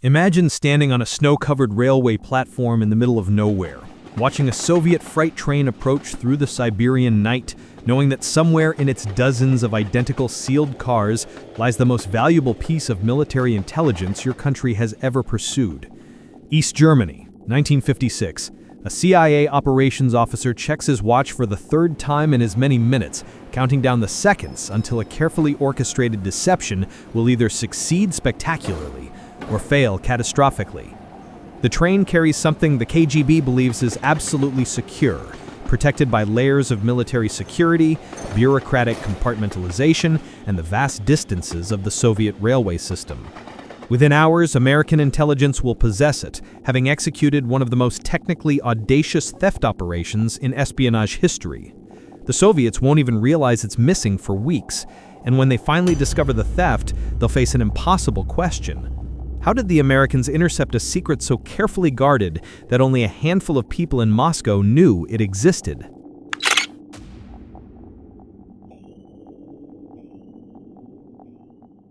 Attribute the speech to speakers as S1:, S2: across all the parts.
S1: Imagine standing on a snow-covered railway platform in the middle of nowhere, watching a Soviet freight train approach through the Siberian night, knowing that somewhere in its dozens of identical sealed cars lies the most valuable piece of military intelligence your country has ever pursued. East Germany, 1956. A CIA operations officer checks his watch for the third time in as many minutes, counting down the seconds until a carefully orchestrated deception will either succeed spectacularly or fail catastrophically. The train carries something the KGB believes is absolutely secure, protected by layers of military security, bureaucratic compartmentalization, and the vast distances of the Soviet railway system. Within hours, American intelligence will possess it, having executed one of the most technically audacious theft operations in espionage history. The Soviets won't even realize it's missing for weeks, and when they finally discover the theft, they'll face an impossible question. How did the Americans intercept a secret so carefully guarded that only a handful of people in Moscow knew it existed?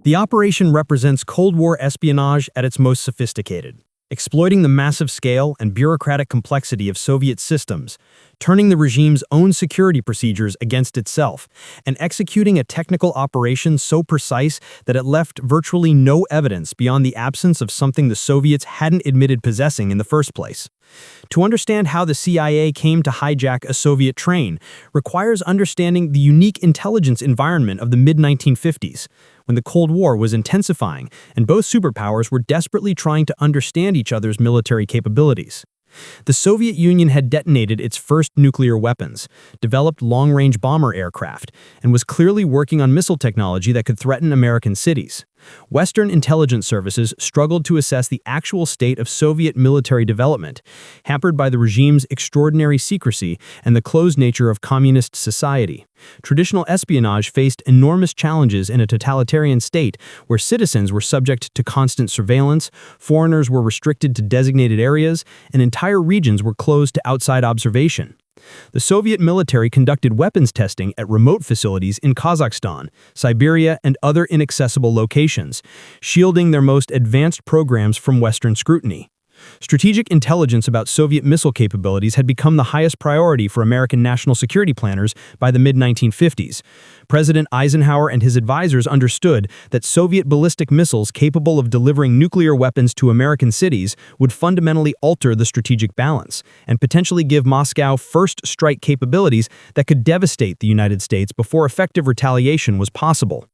S2: The operation represents Cold War espionage at its most sophisticated, exploiting the massive scale and bureaucratic complexity of Soviet systems, turning the regime's own security procedures against itself, and executing a technical operation so precise that it left virtually no evidence beyond the absence of something the Soviets hadn't admitted possessing in the first place. To understand how the CIA came to hijack a Soviet train requires understanding the unique intelligence environment of the mid-1950s, when the Cold War was intensifying and both superpowers were desperately trying to understand each other's military capabilities. The Soviet Union had detonated its first nuclear weapons, developed long-range bomber aircraft, and was clearly working on missile technology that could threaten American cities. Western intelligence services struggled to assess the actual state of Soviet military development, hampered by the regime's extraordinary secrecy and the closed nature of communist society. Traditional espionage faced enormous challenges in a totalitarian state where citizens were subject to constant surveillance, foreigners were restricted to designated areas, and entire regions were closed to outside observation. The Soviet military conducted weapons testing at remote facilities in Kazakhstan, Siberia, and other inaccessible locations, shielding their most advanced programs from Western scrutiny. Strategic intelligence about Soviet missile capabilities had become the highest priority for American national security planners by the mid-1950s. President Eisenhower and his advisors understood that Soviet ballistic missiles capable of delivering nuclear weapons to American cities would fundamentally alter the strategic balance and potentially give Moscow first strike capabilities that could devastate the United States before effective retaliation was possible.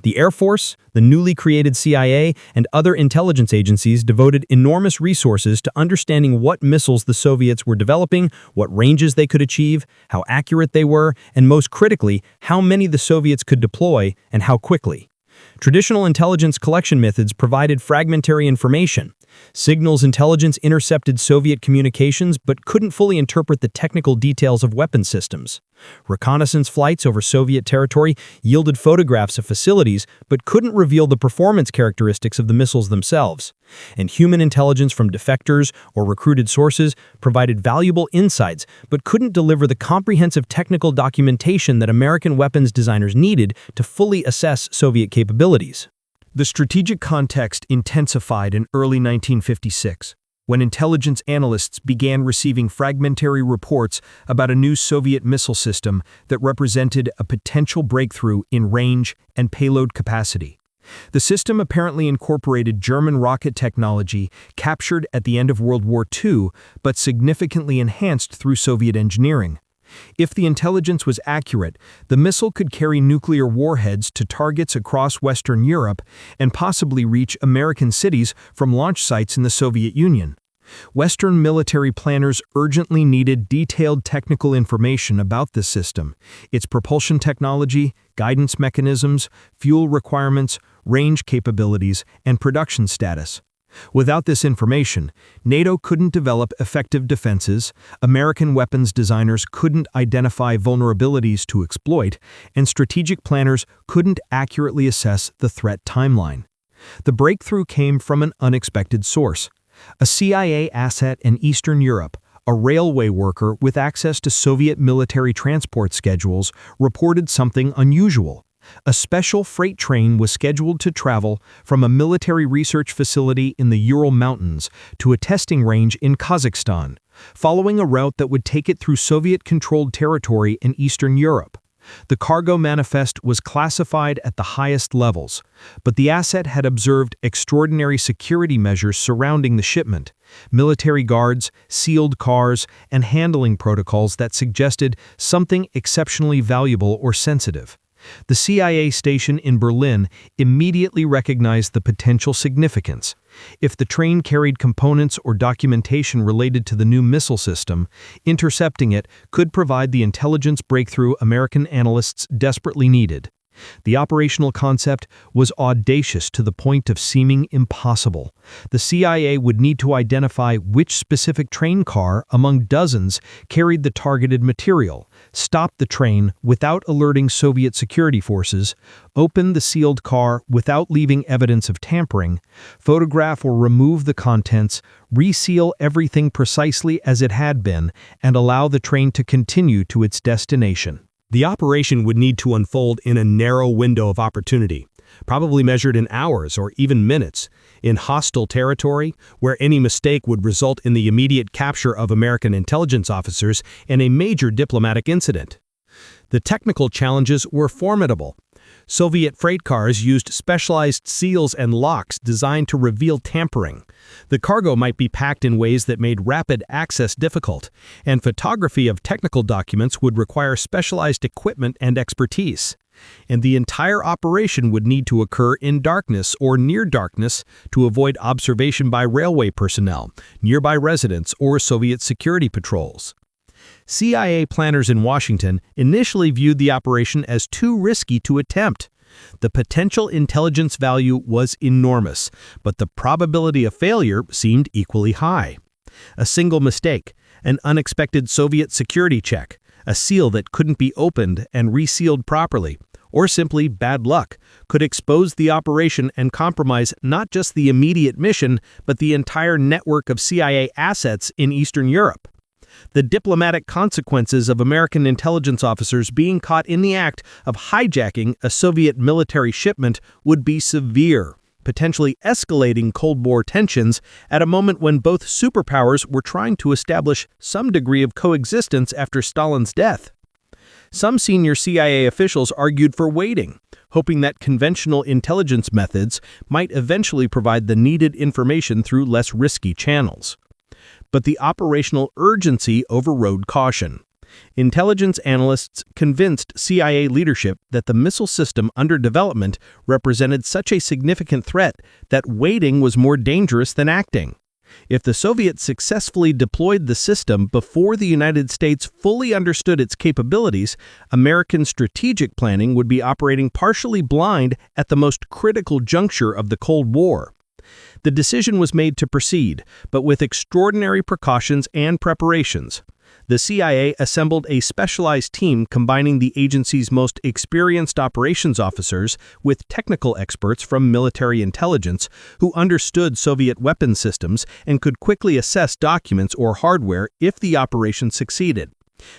S2: The Air Force, the newly created CIA, and other intelligence agencies devoted enormous resources to understanding what missiles the Soviets were developing, what ranges they could achieve, how accurate they were, and most critically, how many the Soviets could deploy and how quickly. Traditional intelligence collection methods provided fragmentary information. Signals intelligence intercepted Soviet communications but couldn't fully interpret the technical details of weapon systems. Reconnaissance flights over Soviet territory yielded photographs of facilities but couldn't reveal the performance characteristics of the missiles themselves. And human intelligence from defectors or recruited sources provided valuable insights but couldn't deliver the comprehensive technical documentation that American weapons designers needed to fully assess Soviet capabilities.
S1: The strategic context intensified in early 1956, when intelligence analysts began receiving fragmentary reports about a new Soviet missile system that represented a potential breakthrough in range and payload capacity. The system apparently incorporated German rocket technology captured at the end of World War II, but significantly enhanced through Soviet engineering. If the intelligence was accurate, the missile could carry nuclear warheads to targets across Western Europe and possibly reach American cities from launch sites in the Soviet Union. Western military planners urgently needed detailed technical information about this system, its propulsion technology, guidance mechanisms, fuel requirements, range capabilities, and production status. Without this information, NATO couldn't develop effective defenses, American weapons designers couldn't identify vulnerabilities to exploit, and strategic planners couldn't accurately assess the threat timeline. The breakthrough came from an unexpected source. A CIA asset in Eastern Europe, a railway worker with access to Soviet military transport schedules, reported something unusual. A special freight train was scheduled to travel from a military research facility in the Ural Mountains to a testing range in Kazakhstan, following a route that would take it through Soviet-controlled territory in Eastern Europe. The cargo manifest was classified at the highest levels, but the asset had observed extraordinary security measures surrounding the shipment, military guards, sealed cars, and handling protocols that suggested something exceptionally valuable or sensitive. The CIA station in Berlin immediately recognized the potential significance. If the train carried components or documentation related to the new missile system, intercepting it could provide the intelligence breakthrough American analysts desperately needed. The operational concept was audacious to the point of seeming impossible. The CIA would need to identify which specific train car among dozens carried the targeted material, stop the train without alerting Soviet security forces, open the sealed car without leaving evidence of tampering, photograph or remove the contents, reseal everything precisely as it had been, and allow the train to continue to its destination.
S2: The operation would need to unfold in a narrow window of opportunity, probably measured in hours or even minutes, in hostile territory, where any mistake would result in the immediate capture of American intelligence officers and a major diplomatic incident. The technical challenges were formidable. Soviet freight cars used specialized seals and locks designed to reveal tampering. The cargo might be packed in ways that made rapid access difficult, and photography of technical documents would require specialized equipment and expertise. And the entire operation would need to occur in darkness or near darkness to avoid observation by railway personnel, nearby residents, or Soviet security patrols. CIA planners in Washington initially viewed the operation as too risky to attempt. The potential intelligence value was enormous, but the probability of failure seemed equally high. A single mistake, an unexpected Soviet security check, a seal that couldn't be opened and resealed properly, or simply bad luck, could expose the operation and compromise not just the immediate mission, but the entire network of CIA assets in Eastern Europe. The diplomatic consequences of American intelligence officers being caught in the act of hijacking a Soviet military shipment would be severe, potentially escalating Cold War tensions at a moment when both superpowers were trying to establish some degree of coexistence after Stalin's death. Some senior CIA officials argued for waiting, hoping that conventional intelligence methods might eventually provide the needed information through less risky channels. But the operational urgency overrode caution. Intelligence analysts convinced CIA leadership that the missile system under development represented such a significant threat that waiting was more dangerous than acting. If the Soviets successfully deployed the system before the United States fully understood its capabilities, American strategic planning would be operating partially blind at the most critical juncture of the Cold War. The decision was made to proceed, but with extraordinary precautions and preparations. The CIA assembled a specialized team combining the agency's most experienced operations officers with technical experts from military intelligence who understood Soviet weapon systems and could quickly assess documents or hardware if the operation succeeded.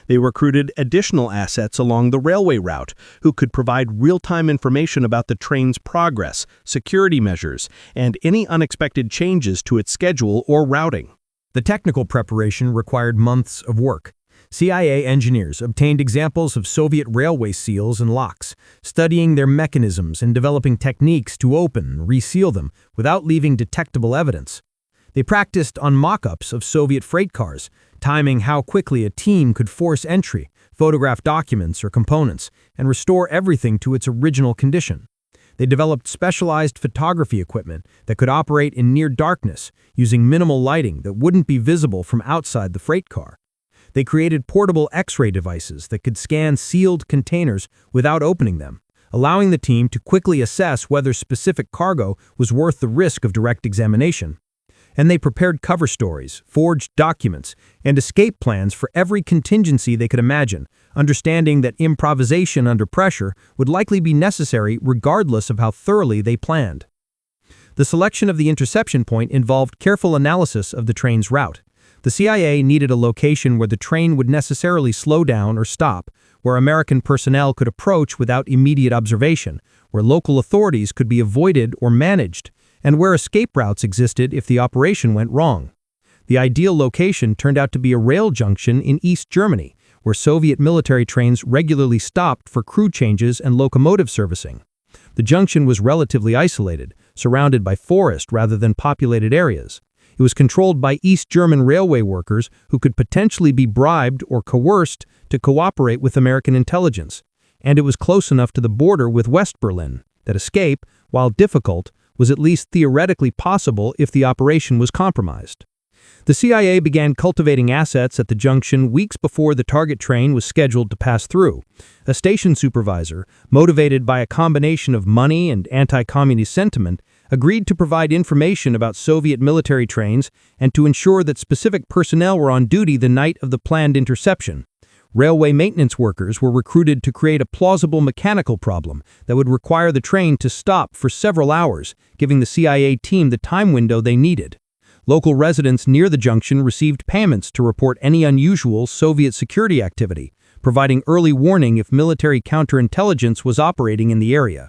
S2: They recruited additional assets along the railway route who could provide real-time information about the train's progress, security measures, and any unexpected changes to its schedule or routing.
S1: The technical preparation required months of work. CIA engineers obtained examples of Soviet railway seals and locks, studying their mechanisms and developing techniques to open and reseal them without leaving detectable evidence. They practiced on mock-ups of Soviet freight cars, timing how quickly a team could force entry, photograph documents or components, and restore everything to its original condition. They developed specialized photography equipment that could operate in near darkness, using minimal lighting that wouldn't be visible from outside the freight car. They created portable X-ray devices that could scan sealed containers without opening them, allowing the team to quickly assess whether specific cargo was worth the risk of direct examination. And they prepared cover stories, forged documents, and escape plans for every contingency they could imagine, understanding that improvisation under pressure would likely be necessary regardless of how thoroughly they planned. The selection of the interception point involved careful analysis of the train's route. The CIA needed a location where the train would necessarily slow down or stop, where American personnel could approach without immediate observation, where local authorities could be avoided or managed, and where escape routes existed if the operation went wrong. The ideal location turned out to be a rail junction in East Germany, where Soviet military trains regularly stopped for crew changes and locomotive servicing. The junction was relatively isolated, surrounded by forest rather than populated areas. It was controlled by East German railway workers who could potentially be bribed or coerced to cooperate with American intelligence, and it was close enough to the border with West Berlin that escape, while difficult, was at least theoretically possible if the operation was compromised. The CIA began cultivating assets at the junction weeks before the target train was scheduled to pass through. A station supervisor, motivated by a combination of money and anti-communist sentiment, agreed to provide information about Soviet military trains and to ensure that specific personnel were on duty the night of the planned interception. Railway maintenance workers were recruited to create a plausible mechanical problem that would require the train to stop for several hours, giving the CIA team the time window they needed. Local residents near the junction received payments to report any unusual Soviet security activity, providing early warning if military counterintelligence was operating in the area.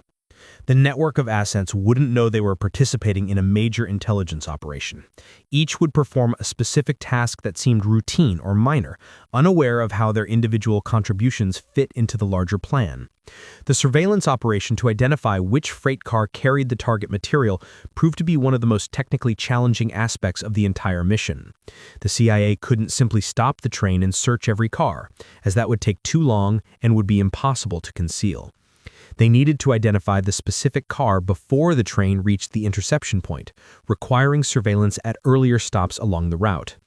S2: The network of assets wouldn't know they were participating in a major intelligence operation. Each would perform a specific task that seemed routine or minor, unaware of how their individual contributions fit into the larger plan. The surveillance operation to identify which freight car carried the target material proved to be one of the most technically challenging aspects of the entire mission. The CIA couldn't simply stop the train and search every car, as that would take too long and would be impossible to conceal. They needed to identify the specific car before the train reached the interception point, requiring surveillance at earlier stops along the route.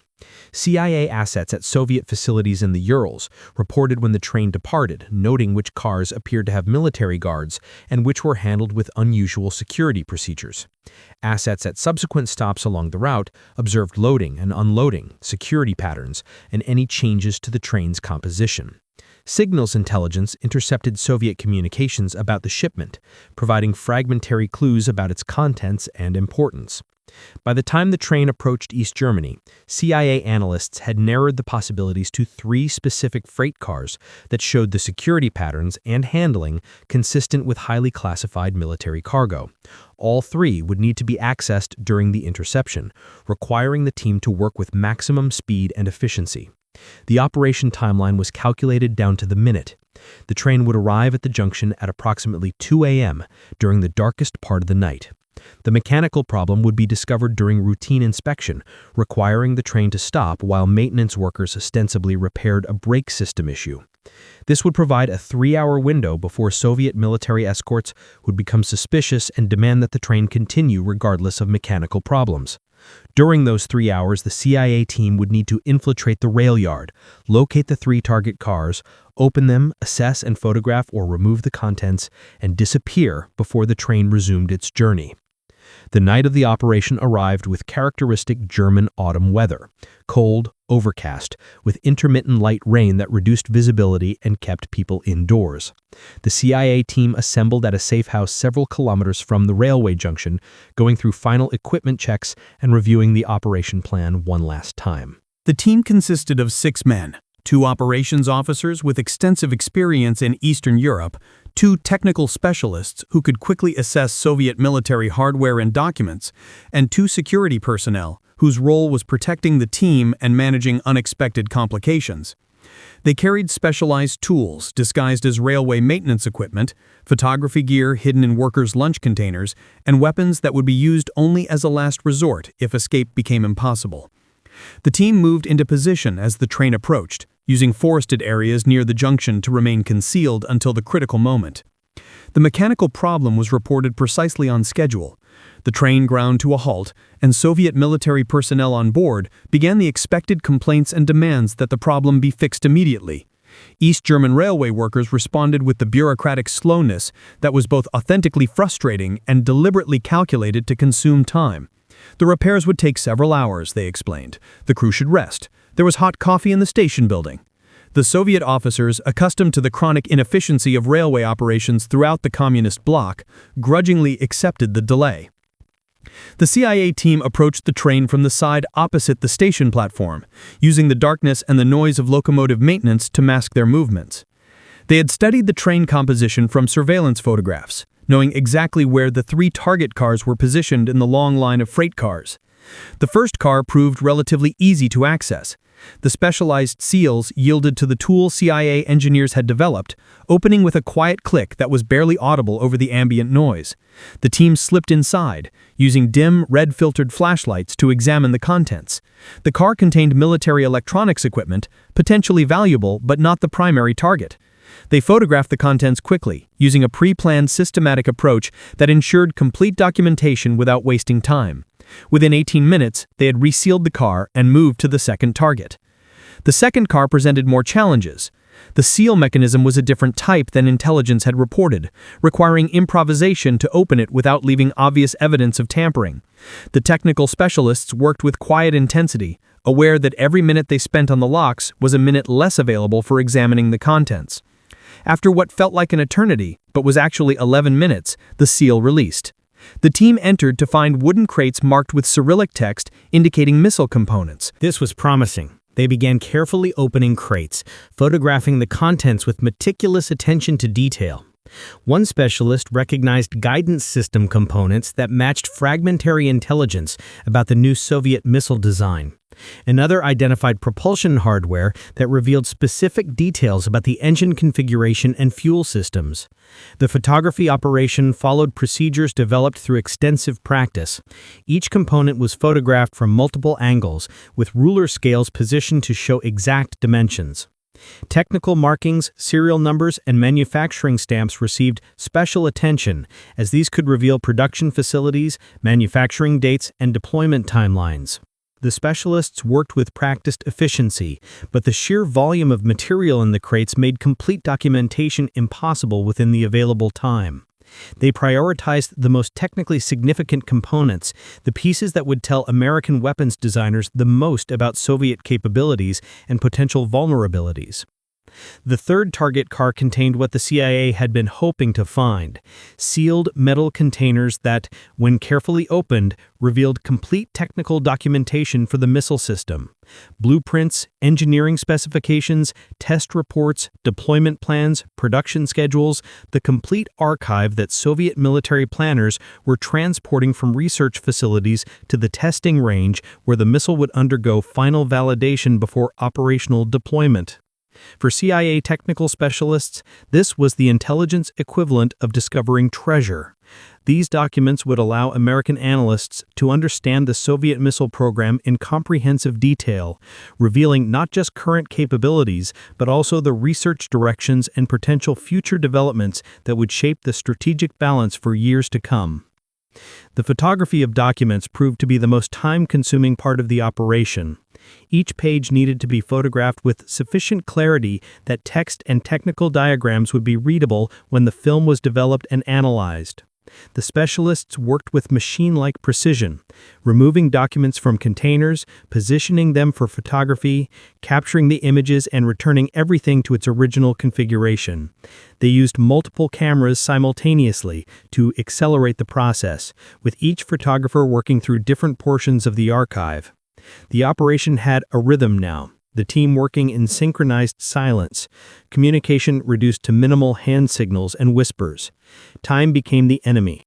S2: CIA assets at Soviet facilities in the Urals reported when the train departed, noting which cars appeared to have military guards and which were handled with unusual security procedures. Assets at subsequent stops along the route observed loading and unloading, security patterns, and any changes to the train's composition. Signals intelligence intercepted Soviet communications about the shipment, providing fragmentary clues about its contents and importance. By the time the train approached East Germany, CIA analysts had narrowed the possibilities to 3 specific freight cars that showed the security patterns and handling consistent with highly classified military cargo. All 3 would need to be accessed during the interception, requiring the team to work with maximum speed and efficiency. The operation timeline was calculated down to the minute. The train would arrive at the junction at approximately 2 a.m. during the darkest part of the night. The mechanical problem would be discovered during routine inspection, requiring the train to stop while maintenance workers ostensibly repaired a brake system issue. This would provide a 3-hour window before Soviet military escorts would become suspicious and demand that the train continue regardless of mechanical problems. During those 3 hours, the CIA team would need to infiltrate the rail yard, locate the 3 target cars, open them, assess and photograph or remove the contents, and disappear before the train resumed its journey. The night of the operation arrived with characteristic German autumn weather, cold, overcast, with intermittent light rain that reduced visibility and kept people indoors. The CIA team assembled at a safe house several kilometers from the railway junction, going through final equipment checks and reviewing the operation plan one last time.
S3: The team consisted of 6 men, 2 operations officers with extensive experience in Eastern Europe, 2 technical specialists who could quickly assess Soviet military hardware and documents, and 2 security personnel whose role was protecting the team and managing unexpected complications. They carried specialized tools disguised as railway maintenance equipment, photography gear hidden in workers' lunch containers, and weapons that would be used only as a last resort if escape became impossible. The team moved into position as the train approached, using forested areas near the junction to remain concealed until the critical moment. The mechanical problem was reported precisely on schedule. The train ground to a halt, and Soviet military personnel on board began the expected complaints and demands that the problem be fixed immediately. East German railway workers responded with the bureaucratic slowness that was both authentically frustrating and deliberately calculated to consume time. The repairs would take several hours, they explained. The crew should rest. There was hot coffee in the station building. The Soviet officers, accustomed to the chronic inefficiency of railway operations throughout the communist bloc, grudgingly accepted the delay. The CIA team approached the train from the side opposite the station platform, using the darkness and the noise of locomotive maintenance to mask their movements. They had studied the train composition from surveillance photographs, knowing exactly where the 3 target cars were positioned in the long line of freight cars. The first car proved relatively easy to access. The specialized seals yielded to the tool CIA engineers had developed, opening with a quiet click that was barely audible over the ambient noise. The team slipped inside, using dim, red-filtered flashlights to examine the contents. The car contained military electronics equipment, potentially valuable but not the primary target. They photographed the contents quickly, using a pre-planned systematic approach that ensured complete documentation without wasting time. Within 18 minutes, they had resealed the car and moved to the second target. The second car presented more challenges. The seal mechanism was a different type than intelligence had reported, requiring improvisation to open it without leaving obvious evidence of tampering. The technical specialists worked with quiet intensity, aware that every minute they spent on the locks was a minute less available for examining the contents. After what felt like an eternity, but was actually 11 minutes, the seal released. The team entered to find wooden crates marked with Cyrillic text indicating missile components.
S2: This was promising. They began carefully opening crates, photographing the contents with meticulous attention to detail. One specialist recognized guidance system components that matched fragmentary intelligence about the new Soviet missile design. Another identified propulsion hardware that revealed specific details about the engine configuration and fuel systems. The photography operation followed procedures developed through extensive practice. Each component was photographed from multiple angles, with ruler scales positioned to show exact dimensions. Technical markings, serial numbers, and manufacturing stamps received special attention, as these could reveal production facilities, manufacturing dates, and deployment timelines. The specialists worked with practiced efficiency, but the sheer volume of material in the crates made complete documentation impossible within the available time. They prioritized the most technically significant components, the pieces that would tell American weapons designers the most about Soviet capabilities and potential vulnerabilities. The third target car contained what the CIA had been hoping to find: sealed metal containers that, when carefully opened, revealed complete technical documentation for the missile system. Blueprints, engineering specifications, test reports, deployment plans, production schedules, the complete archive that Soviet military planners were transporting from research facilities to the testing range where the missile would undergo final validation before operational deployment. For CIA technical specialists, this was the intelligence equivalent of discovering treasure. These documents would allow American analysts to understand the Soviet missile program in comprehensive detail, revealing not just current capabilities, but also the research directions and potential future developments that would shape the strategic balance for years to come. The photography of documents proved to be the most time-consuming part of the operation. Each page needed to be photographed with sufficient clarity that text and technical diagrams would be readable when the film was developed and analyzed. The specialists worked with machine-like precision, removing documents from containers, positioning them for photography, capturing the images, and returning everything to its original configuration. They used multiple cameras simultaneously to accelerate the process, with each photographer working through different portions of the archive. The operation had a rhythm now, the team working in synchronized silence. Communication reduced to minimal hand signals and whispers. Time became the enemy.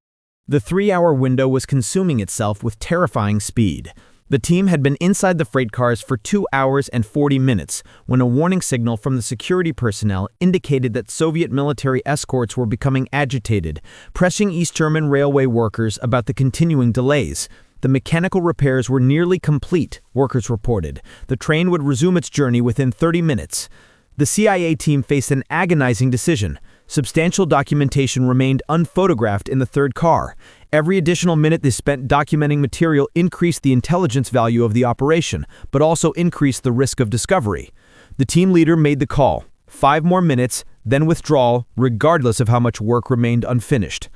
S4: The 3-hour window was consuming itself with terrifying speed. The team had been inside the freight cars for 2 hours and 40 minutes when a warning signal from the security personnel indicated that Soviet military escorts were becoming agitated, pressing East German railway workers about the continuing delays. The mechanical repairs were nearly complete, workers reported. The train would resume its journey within 30 minutes. The CIA team faced an agonizing decision. Substantial documentation remained unphotographed in the third car. Every additional minute they spent documenting material increased the intelligence value of the operation, but also increased the risk of discovery. The team leader made the call: 5 more minutes, then withdrawal, regardless of how much work remained unfinished.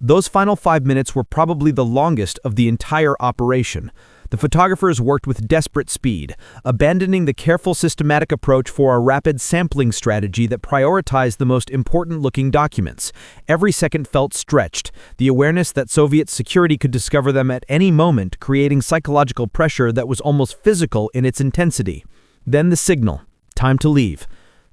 S4: Those final 5 minutes were probably the longest of the entire operation. The photographers worked with desperate speed, abandoning the careful systematic approach for a rapid sampling strategy that prioritized the most important-looking documents. Every second felt stretched, the awareness that Soviet security could discover them at any moment, creating psychological pressure that was almost physical in its intensity. Then the signal. Time to leave.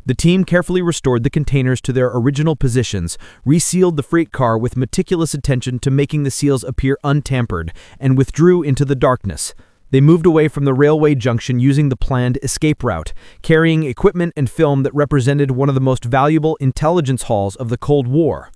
S4: The team carefully restored the containers to their original positions, resealed the freight car with meticulous attention to making the seals appear untampered, and withdrew into the darkness. They moved away from the railway junction using the planned escape route, carrying equipment and film that represented one of the most valuable intelligence hauls of the Cold War.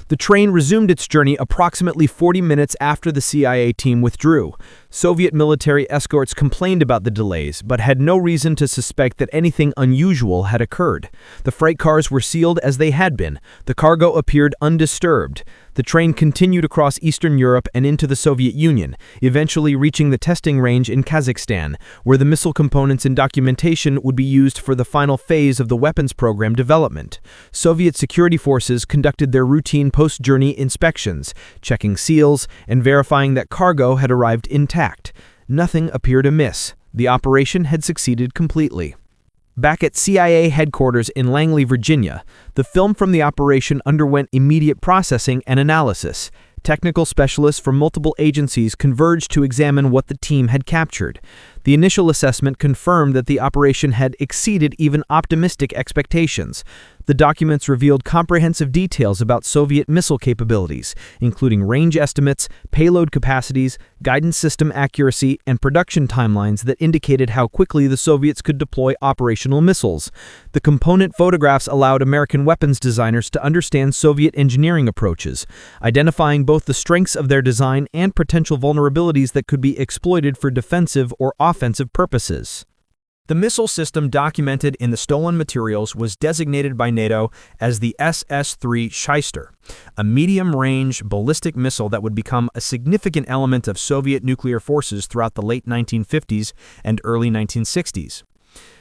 S4: The train resumed its journey approximately 40 minutes after the CIA team withdrew. Soviet military escorts complained about the delays, but had no reason to suspect that anything unusual had occurred. The freight cars were sealed as they had been. The cargo appeared undisturbed. The train continued across Eastern Europe and into the Soviet Union, eventually reaching the testing range in Kazakhstan, where the missile components and documentation would be used for the final phase of the weapons program development. Soviet security forces conducted their routine post-journey inspections, checking seals and verifying that cargo had arrived intact. Nothing appeared amiss. The operation had succeeded completely. Back at CIA headquarters in Langley, Virginia, the film from the operation underwent immediate processing and analysis. Technical specialists from multiple agencies converged to examine what the team had captured. The initial assessment confirmed that the operation had exceeded even optimistic expectations. The documents revealed comprehensive details about Soviet missile capabilities, including range estimates, payload capacities, guidance system accuracy, and production timelines that indicated how quickly the Soviets could deploy operational missiles. The component photographs allowed American weapons designers to understand Soviet engineering approaches, identifying both the strengths of their design and potential vulnerabilities that could be exploited for defensive or offensive purposes. The missile system documented in the stolen materials was designated by NATO as the SS-3 Shatter, a medium-range ballistic missile that would become a significant element of Soviet nuclear forces throughout the late 1950s and early 1960s.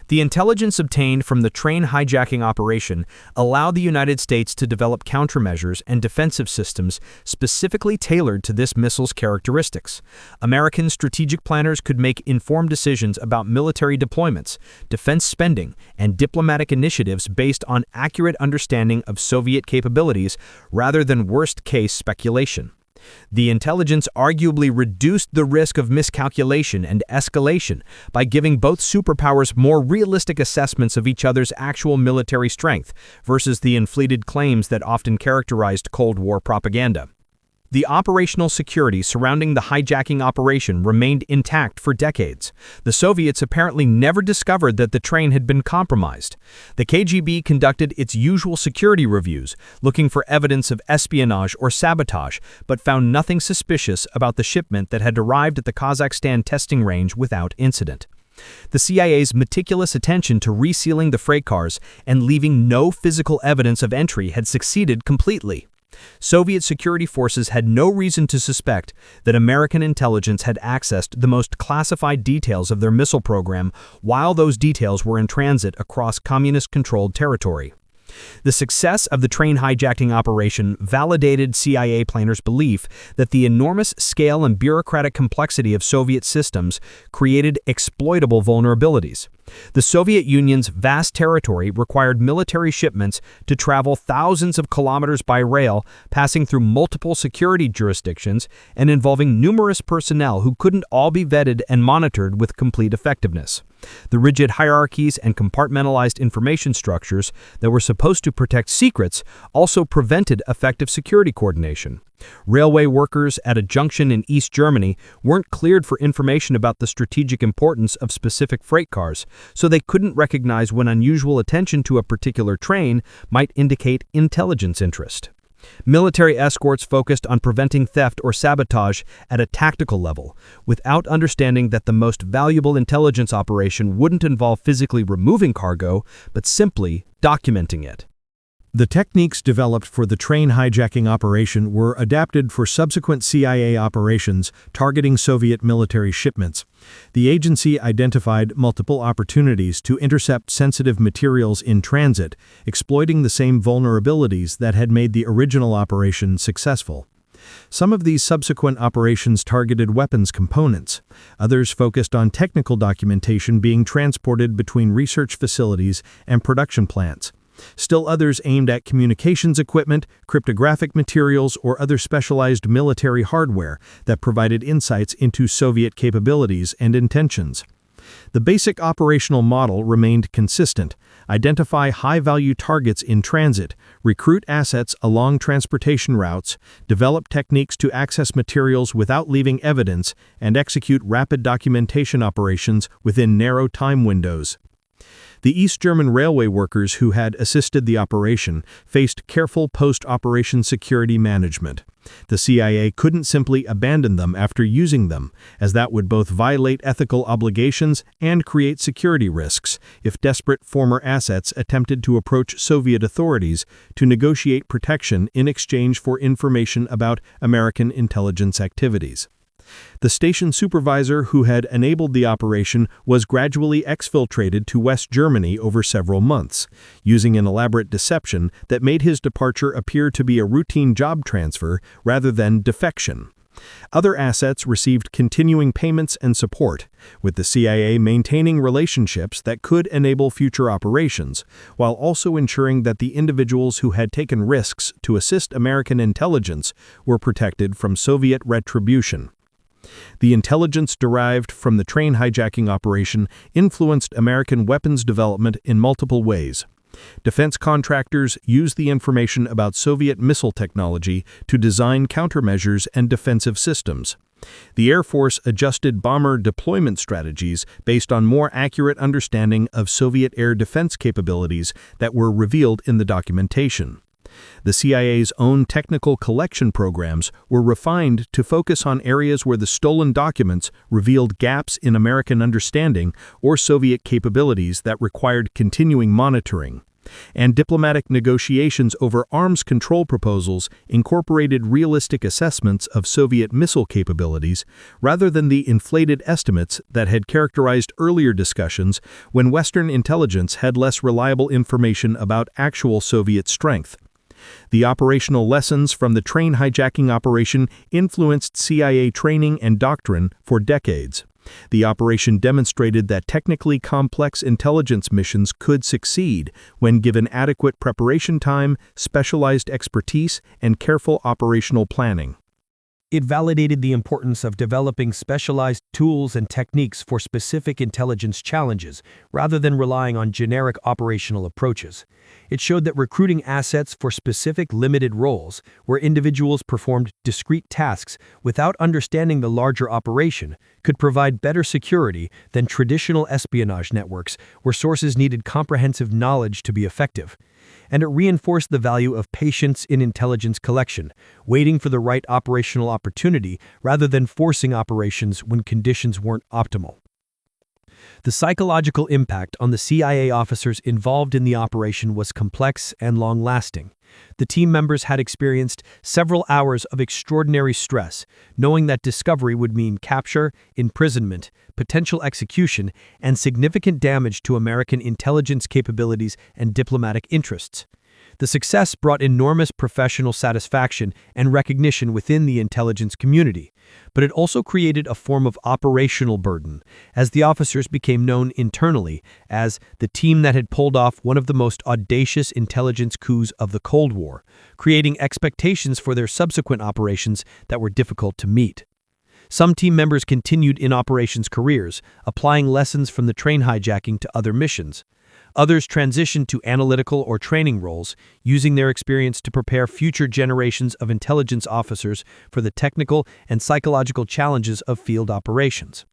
S4: The intelligence obtained from the train hijacking operation allowed the United States to develop countermeasures and defensive systems specifically tailored to this missile's characteristics. American strategic planners could make informed decisions about military deployments, defense spending, and diplomatic initiatives based on accurate understanding of Soviet capabilities rather than worst-case speculation. The intelligence arguably reduced the risk of miscalculation and escalation by giving both superpowers more realistic assessments of each other's actual military strength versus the inflated claims that often characterized Cold War propaganda. The operational security surrounding the hijacking operation remained intact for decades. The Soviets apparently never discovered that the train had been compromised. The KGB conducted its usual security reviews, looking for evidence of espionage or sabotage, but found nothing suspicious about the shipment that had arrived at the Kazakhstan testing range without incident. The CIA's meticulous attention to resealing the freight cars and leaving no physical evidence of entry had succeeded completely. Soviet security forces had no reason to suspect that American intelligence had accessed the most classified details of their missile program while those details were in transit across communist-controlled territory. The success of the train hijacking operation validated CIA planners' belief that the enormous scale and bureaucratic complexity of Soviet systems created exploitable vulnerabilities. The Soviet Union's vast territory required military shipments to travel thousands of kilometers by rail, passing through multiple security jurisdictions and involving numerous personnel who couldn't all be vetted and monitored with complete effectiveness. The rigid hierarchies and compartmentalized information structures that were supposed to protect secrets also prevented effective security coordination. Railway workers at a junction in East Germany weren't cleared for information about the strategic importance of specific freight cars, so they couldn't recognize when unusual attention to a particular train might indicate intelligence interest. Military escorts focused on preventing theft or sabotage at a tactical level, without understanding that the most valuable intelligence operation wouldn't involve physically removing cargo, but simply documenting it.
S1: The techniques developed for the train hijacking operation were adapted for subsequent CIA operations targeting Soviet military shipments. The agency identified multiple opportunities to intercept sensitive materials in transit, exploiting the same vulnerabilities that had made the original operation successful. Some of these subsequent operations targeted weapons components. Others focused on technical documentation being transported between research facilities and production plants. Still others aimed at communications equipment, cryptographic materials, or other specialized military hardware that provided insights into Soviet capabilities and intentions. The basic operational model remained consistent: identify high-value targets in transit, recruit assets along transportation routes, develop techniques to access materials without leaving evidence, and execute rapid documentation operations within narrow time windows. The East German railway workers who had assisted the operation faced careful post-operation security management. The CIA couldn't simply abandon them after using them, as that would both violate ethical obligations and create security risks if desperate former assets attempted to approach Soviet authorities to negotiate protection in exchange for information about American intelligence activities. The station supervisor who had enabled the operation was gradually exfiltrated to West Germany over several months, using an elaborate deception that made his departure appear to be a routine job transfer rather than defection. Other assets received continuing payments and support, with the CIA maintaining relationships that could enable future operations, while also ensuring that the individuals who had taken risks to assist American intelligence were protected from Soviet retribution. The intelligence derived from the train hijacking operation influenced American weapons development in multiple ways. Defense contractors used the information about Soviet missile technology to design countermeasures and defensive systems. The Air Force adjusted bomber deployment strategies based on more accurate understanding of Soviet air defense capabilities that were revealed in the documentation. The CIA's own technical collection programs were refined to focus on areas where the stolen documents revealed gaps in American understanding or Soviet capabilities that required continuing monitoring. And diplomatic negotiations over arms control proposals incorporated realistic assessments of Soviet missile capabilities rather than the inflated estimates that had characterized earlier discussions when Western intelligence had less reliable information about actual Soviet strength. The operational lessons from the train hijacking operation influenced CIA training and doctrine for decades. The operation demonstrated that technically complex intelligence missions could succeed when given adequate preparation time, specialized expertise, and careful operational planning.
S2: It validated the importance of developing specialized tools and techniques for specific intelligence challenges, rather than relying on generic operational approaches. It showed that recruiting assets for specific limited roles, where individuals performed discrete tasks without understanding the larger operation, could provide better security than traditional espionage networks, where sources needed comprehensive knowledge to be effective. And it reinforced the value of patience in intelligence collection, waiting for the right operational opportunity rather than forcing operations when conditions weren't optimal. The psychological impact on the CIA officers involved in the operation was complex and long-lasting. The team members had experienced several hours of extraordinary stress, knowing that discovery would mean capture, imprisonment, potential execution, and significant damage to American intelligence capabilities and diplomatic interests. The success brought enormous professional satisfaction and recognition within the intelligence community, but it also created a form of operational burden, as the officers became known internally as the team that had pulled off one of the most audacious intelligence coups of the Cold War, creating expectations for their subsequent operations that were difficult to meet. Some team members continued in operations careers, applying lessons from the train hijacking to other missions. Others transitioned to analytical or training roles, using their experience to prepare future generations of intelligence officers for the technical and psychological challenges of field operations.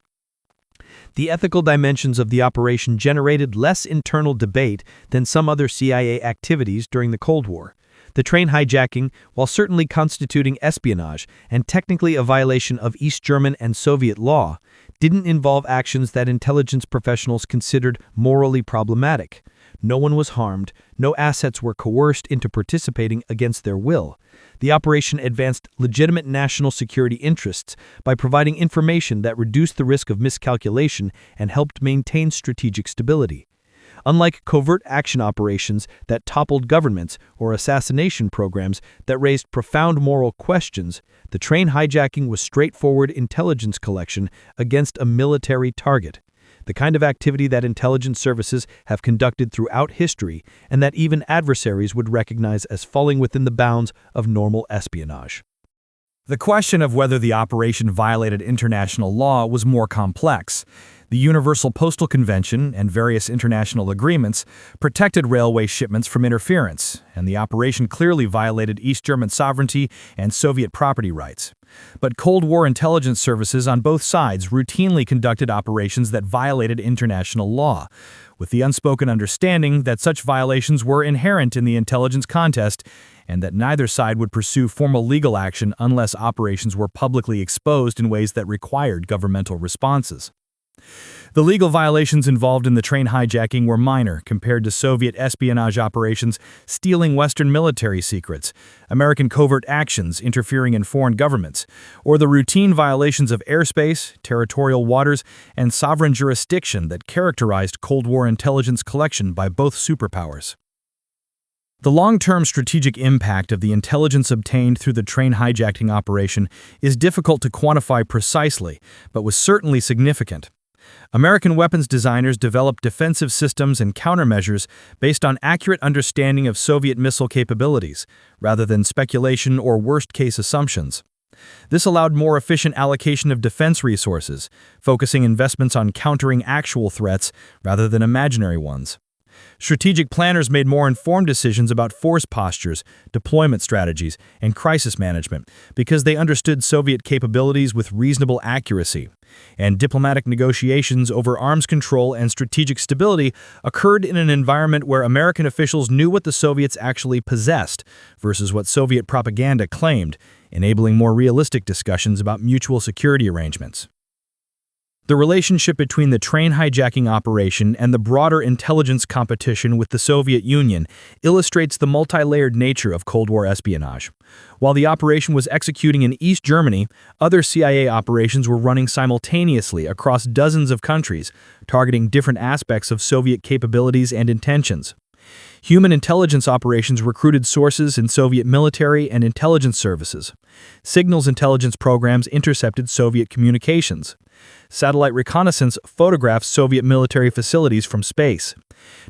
S2: The ethical dimensions of the operation generated less internal debate than some other CIA activities during the Cold War. The train hijacking, while certainly constituting espionage and technically a violation of East German and Soviet law, didn't involve actions that intelligence professionals considered morally problematic. No one was harmed, no assets were coerced into participating against their will. The operation advanced legitimate national security interests by providing information that reduced the risk of miscalculation and helped maintain strategic stability.
S5: Unlike covert action operations that toppled governments or assassination programs that raised profound moral questions, the train hijacking was straightforward intelligence collection against a military target, the kind of activity that intelligence services have conducted throughout history and that even adversaries would recognize as falling within the bounds of normal espionage.
S1: The question of whether the operation violated international law was more complex. The Universal Postal Convention and various international agreements protected railway shipments from interference, and the operation clearly violated East German sovereignty and Soviet property rights. But Cold War intelligence services on both sides routinely conducted operations that violated international law, with the unspoken understanding that such violations were inherent in the intelligence contest and that neither side would pursue formal legal action unless operations were publicly exposed in ways that required governmental responses. The legal violations involved in the train hijacking were minor compared to Soviet espionage operations stealing Western military secrets, American covert actions interfering in foreign governments, or the routine violations of airspace, territorial waters, and sovereign jurisdiction that characterized Cold War intelligence collection by both superpowers. The long-term strategic impact of the intelligence obtained through the train hijacking operation is difficult to quantify precisely, but was certainly significant. American weapons designers developed defensive systems and countermeasures based on accurate understanding of Soviet missile capabilities, rather than speculation or worst-case assumptions. This allowed more efficient allocation of defense resources, focusing investments on countering actual threats rather than imaginary ones. Strategic planners made more informed decisions about force postures, deployment strategies, and crisis management because they understood Soviet capabilities with reasonable accuracy. And diplomatic negotiations over arms control and strategic stability occurred in an environment where American officials knew what the Soviets actually possessed versus what Soviet propaganda claimed, enabling more realistic discussions about mutual security arrangements. The relationship between the train hijacking operation and the broader intelligence competition with the Soviet Union illustrates the multi-layered nature of Cold War espionage. While the operation was executing in East Germany, other CIA operations were running simultaneously across dozens of countries, targeting different aspects of Soviet capabilities and intentions. Human intelligence operations recruited sources in Soviet military and intelligence services. Signals intelligence programs intercepted Soviet communications. Satellite reconnaissance photographed Soviet military facilities from space.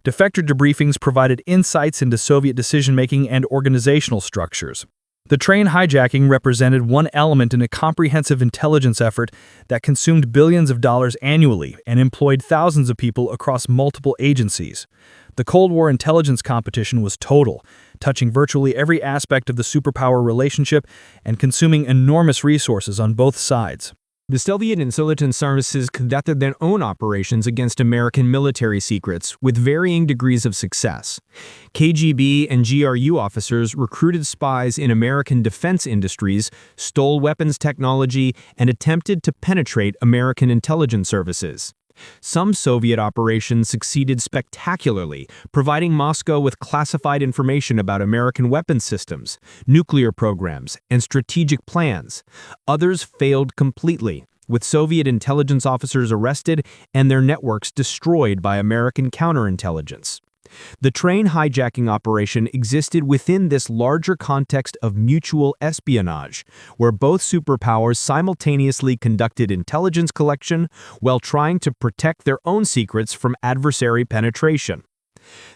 S1: Defector debriefings provided insights into Soviet decision-making and organizational structures. The train hijacking represented one element in a comprehensive intelligence effort that consumed billions of dollars annually and employed thousands of people across multiple agencies. The Cold War intelligence competition was total, touching virtually every aspect of the superpower relationship and consuming enormous resources on both sides.
S6: The Soviet intelligence services conducted their own operations against American military secrets with varying degrees of success. KGB and GRU officers recruited spies in American defense industries, stole weapons technology, and attempted to penetrate American intelligence services. Some Soviet operations succeeded spectacularly, providing Moscow with classified information about American weapons systems, nuclear programs, and strategic plans. Others failed completely, with Soviet intelligence officers arrested and their networks destroyed by American counterintelligence. The train hijacking operation existed within this larger context of mutual espionage, where both superpowers simultaneously conducted intelligence collection while trying to protect their own secrets from adversary penetration.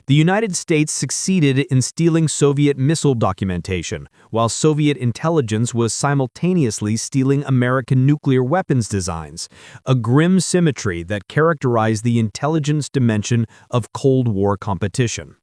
S6: The United States succeeded in stealing Soviet missile documentation, while Soviet intelligence was simultaneously stealing American nuclear weapons designs, a grim symmetry that characterized the intelligence dimension of Cold War competition.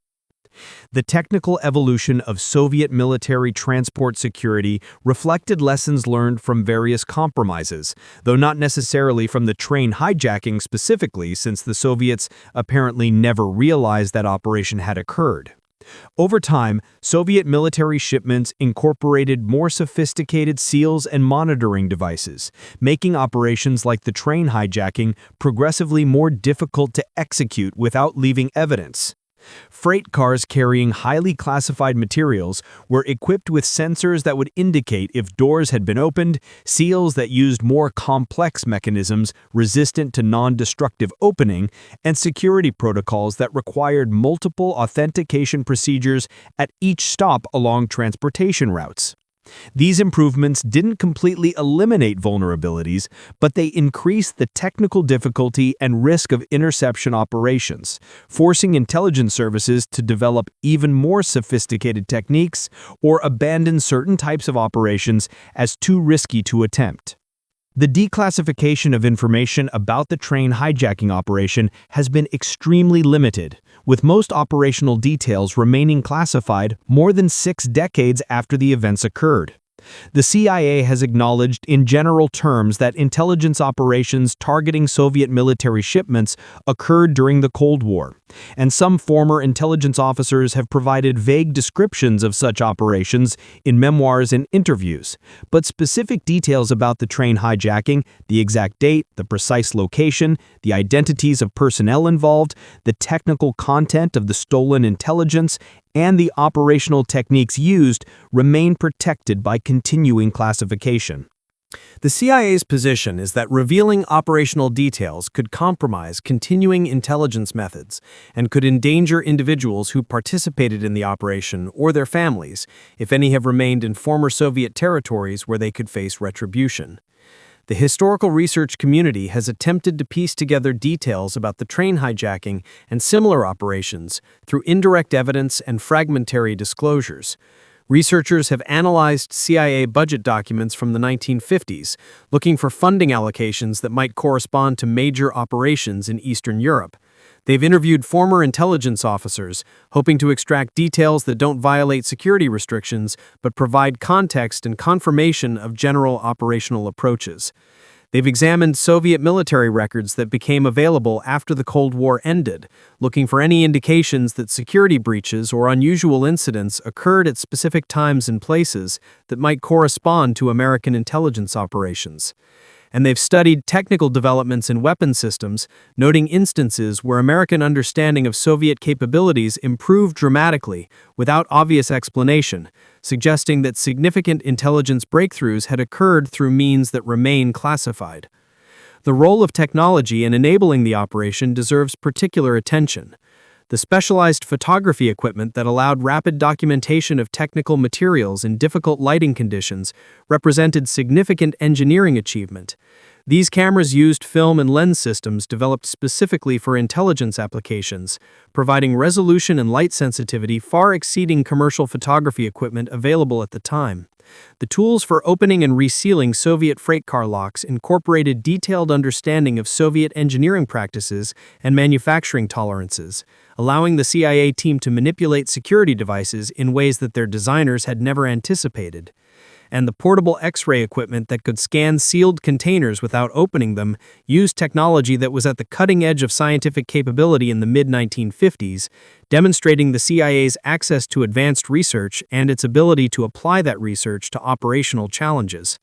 S6: The technical evolution of Soviet military transport security reflected lessons learned from various compromises, though not necessarily from the train hijacking specifically, since the Soviets apparently never realized that operation had occurred. Over time, Soviet military shipments incorporated more sophisticated seals and monitoring devices, making operations like the train hijacking progressively more difficult to execute without leaving evidence. Freight cars carrying highly classified materials were equipped with sensors that would indicate if doors had been opened, seals that used more complex mechanisms resistant to non-destructive opening, and security protocols that required multiple authentication procedures at each stop along transportation routes. These improvements didn't completely eliminate vulnerabilities, but they increased the technical difficulty and risk of interception operations, forcing intelligence services to develop even more sophisticated techniques or abandon certain types of operations as too risky to attempt. The declassification of information about the train hijacking operation has been extremely limited, with most operational details remaining classified more than 6 decades after the events occurred. The CIA has acknowledged in general terms that intelligence operations targeting Soviet military shipments occurred during the Cold War, and some former intelligence officers have provided vague descriptions of such operations in memoirs and interviews, but specific details about the train hijacking, the exact date, the precise location, the identities of personnel involved, the technical content of the stolen intelligence, and the operational techniques used remain protected by continuing classification.
S2: The CIA's position is that revealing operational details could compromise continuing intelligence methods and could endanger individuals who participated in the operation or their families, if any have remained in former Soviet territories where they could face retribution. The historical research community has attempted to piece together details about the train hijacking and similar operations through indirect evidence and fragmentary disclosures. Researchers have analyzed CIA budget documents from the 1950s, looking for funding allocations that might correspond to major operations in Eastern Europe. They've interviewed former intelligence officers, hoping to extract details that don't violate security restrictions but provide context and confirmation of general operational approaches. They've examined Soviet military records that became available after the Cold War ended, looking for any indications that security breaches or unusual incidents occurred at specific times and places that might correspond to American intelligence operations. And they've studied technical developments in weapon systems, noting instances where American understanding of Soviet capabilities improved dramatically without obvious explanation, suggesting that significant intelligence breakthroughs had occurred through means that remain classified. The role of technology in enabling the operation deserves particular attention. The specialized photography equipment that allowed rapid documentation of technical materials in difficult lighting conditions represented significant engineering achievement. These cameras used film and lens systems developed specifically for intelligence applications, providing resolution and light sensitivity far exceeding commercial photography equipment available at the time. The tools for opening and resealing Soviet freight car locks incorporated detailed understanding of Soviet engineering practices and manufacturing tolerances, allowing the CIA team to manipulate security devices in ways that their designers had never anticipated. And the portable X-ray equipment that could scan sealed containers without opening them used technology that was at the cutting edge of scientific capability in the mid-1950s, demonstrating the CIA's access to advanced research and its ability to apply that research to operational challenges.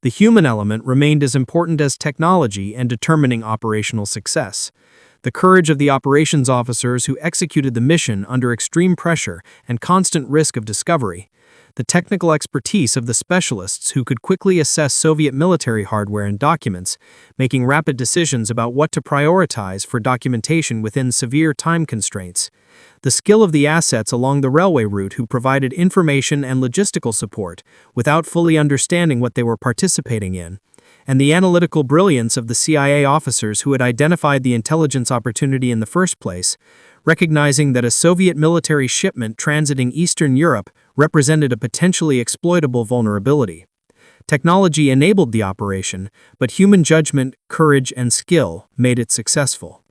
S2: The human element remained as important as technology in determining operational success. The courage of the operations officers who executed the mission under extreme pressure and constant risk of discovery, the technical expertise of the specialists who could quickly assess Soviet military hardware and documents, making rapid decisions about what to prioritize for documentation within severe time constraints, the skill of the assets along the railway route who provided information and logistical support without fully understanding what they were participating in, and the analytical brilliance of the CIA officers who had identified the intelligence opportunity in the first place, recognizing that a Soviet military shipment transiting Eastern Europe represented a potentially exploitable vulnerability. Technology enabled the operation, but human judgment, courage, and skill made it successful.